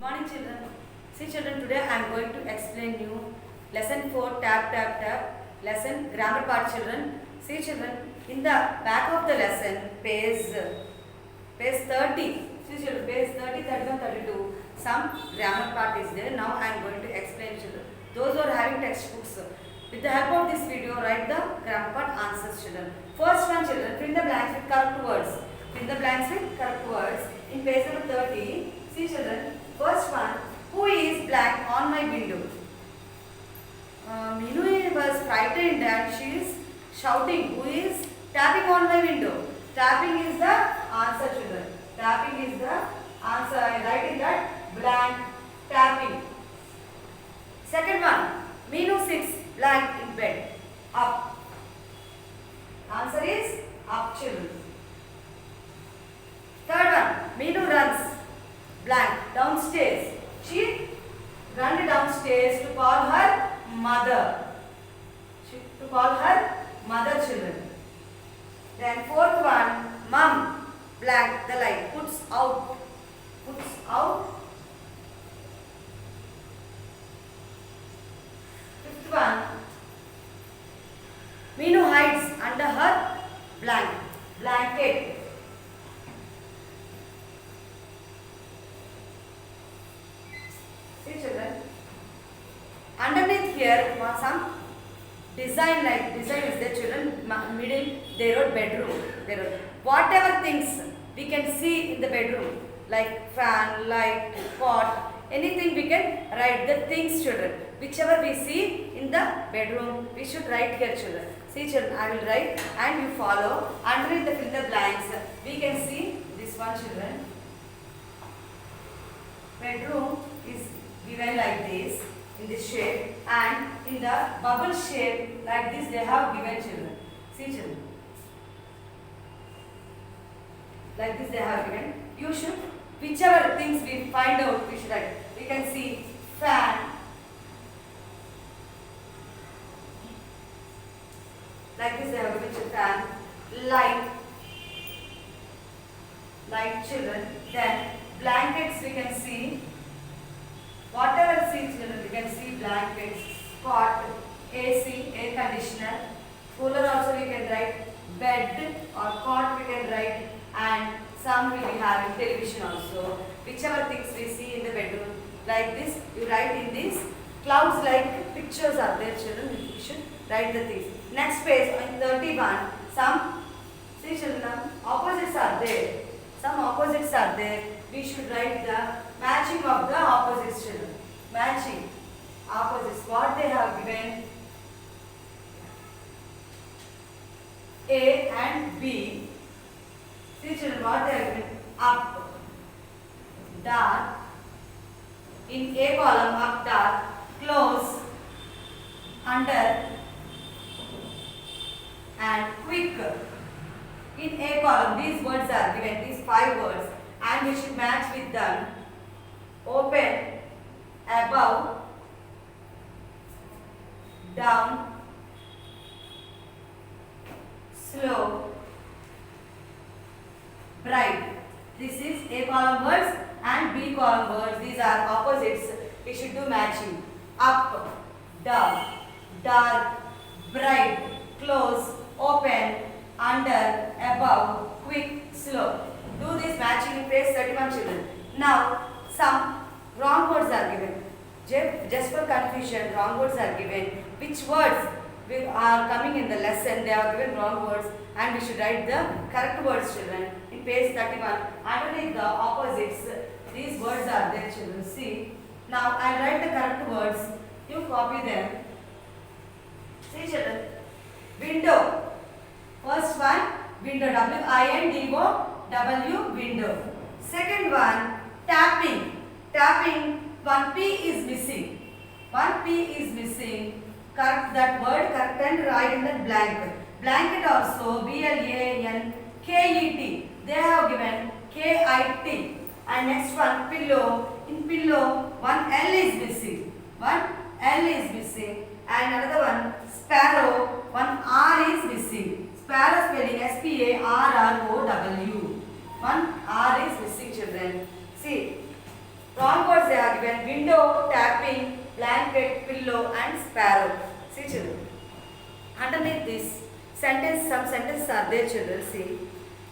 Morning children. See children, today I am going to explain you lesson 4 tap tap tap lesson grammar part children. See children, in the back of the lesson page 30. See children, page 30, 31, 32 some grammar part is there. Now I am going to explain children. Those who are having textbooks, with the help of this video write the grammar part answers children. First one children, fill the blanks with correct words. Fill the blanks with correct words. In page number 30, see children, first one, who is blank on my window? Minu was frightened and she is shouting. Who is tapping on my window? Tapping is the answer children. Tapping is the answer. I write in that blank tapping. Second one, Minu sits blank in bed. Up. Answer is up children. Third one, Minu runs blank downstairs. She ran downstairs to call her mother. To call her mother children. Then fourth one, mum blank the light puts out. Puts out. Fifth one, Minu hides under her blanket. See children, underneath here some design is there children. Middle they wrote bedroom. They wrote whatever things we can see in the bedroom like fan, light, pot, anything we can write the things children. Whichever we see in the bedroom we should write here children. See children, I will write and you follow. Underneath the fill the blanks we can see this one children. Bedroom is given like this in this shape and in the bubble shape like this they have given children. See children, like this they have given. You should whichever things we find out we should write. We can see fan, like this they have given fan, light children. Then blankets we can see. Whatever see children, we can see blankets, cot, AC, air conditioner, cooler also we can write, bed or cot we can write, and some will be having television also. Whichever things we see in the bedroom, like this, you write in this. Clouds like pictures are there children, we should write the things. Next page, in 31, some, see children, opposites are there. Some opposites are there. We should write the matching of the opposites children. Matching opposites. What they have given A and B. See children, what they have given up, dark. In A column up dark, close, under and quick. In A column these words are given, these 5 words, and we should match with them. Open, above, down, slow, bright. This is A column words and B column words. These are opposites. We should do matching. Up, down, dark, bright, close, open, under, above, quick, slow. Do this matching in page 31 children. Now some wrong words are given. Just for confusion, wrong words are given. Which words are coming in the lesson, they are given wrong words and we should write the correct words children. In page 31, underneath the opposites, these words are there children. See, now I will write the correct words, you copy them. See children, window. First one, window, W-I-N-D-O-W, window. Second one, tapping. Tapping, one P is missing. One P is missing. Correct that word, correct and write in the blank. Blanket also, B-L-A-N-K-E-T. They have given K-I-T. And next one, pillow. In pillow, one L is missing. One L is missing. And another one, sparrow, one R is missing. Sparrow spelling S-P-A-R-R-O-W. One R is missing children. See, wrong words they given window, tapping, blanket, pillow and sparrow. See children. Underneath this sentence, some sentences are there children. See.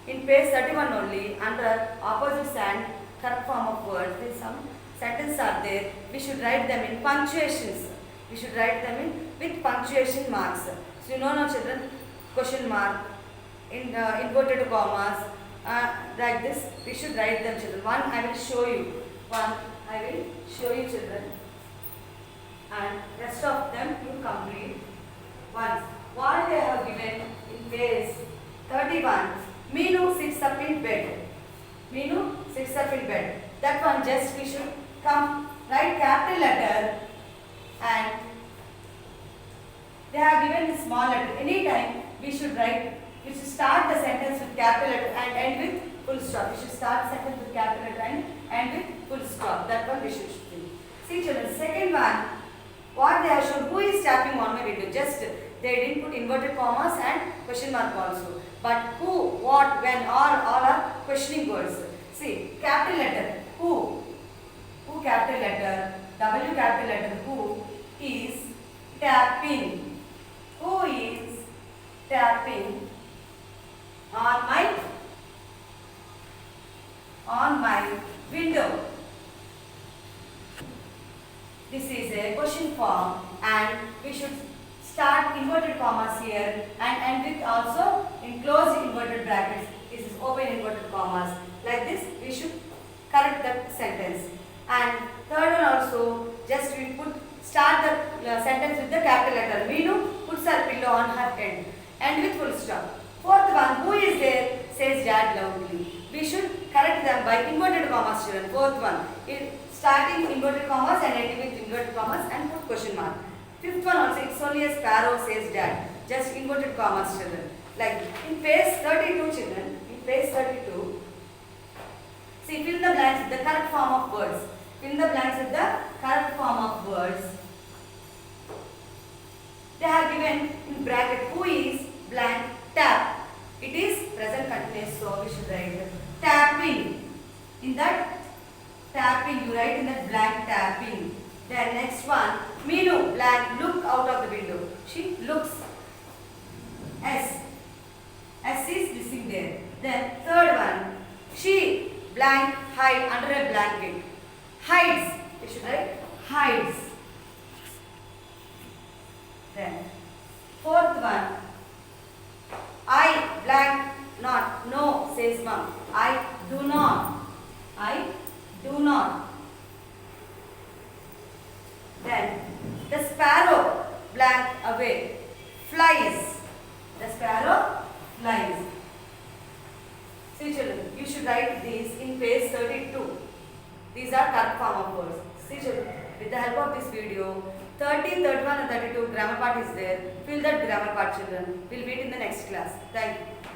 In page 31 only, under opposites and correct form of words, there some sentences are there. We should write them in punctuations. We should write them in with punctuation marks. So you know now children, question mark, in inverted commas, like this. We should write them children. One I will show you. One I will show you children. And rest of them you complete. Once. What they have given in page 31. Meenu sits up in bed. Meenu sits up in bed. That one just we should come write capital letter and they have given the small letter. Anytime we should write, we should start the sentence with capital letter and end with full stop. We should start the sentence with capital letter and end with full stop. That one we should do. See children, second one, what they have shown, who is tapping on my window? Just they didn't put inverted commas and question mark also. But who, what, when, all are questioning words. See, capital letter, who capital letter, W capital letter, who is tapping, who is tapping on my window. This is a question form and we should start inverted commas here and end with also in closed inverted brackets. This is open inverted commas. Like this we should correct the sentence. And third one also, just we start the sentence with the capital letter. Meenu puts her pillow on her head and with full stop. Fourth one, who is there? Says dad loudly. We should correct them by inverted commas children. Fourth one, starting inverted commas and ending with inverted commas and put question mark. Fifth one also, it's only a sparrow says dad. Just inverted commas children. Like in page 32 children, in page 32, see fill the blanks with the correct form of words. Fill the blanks with the correct form of words. They have given in bracket who is blank tap. It is present continuous, so we should write tapping. In that tapping, you write in that blank tapping. Then next one, Meenu blank look out of the window. She looks. S is missing there. Then third one, she blank hide under a blanket. Hides. You should write hides. Then fourth one, I blank not. No says mom. I do not. I do not. Then the sparrow blank away. Flies. The sparrow flies. See children, you should write these in page 32. These are correct form of words. See children, with the help of this video, 30, 31 and 32 grammar part is there. Fill that grammar part children. We'll meet in the next class. Thank you.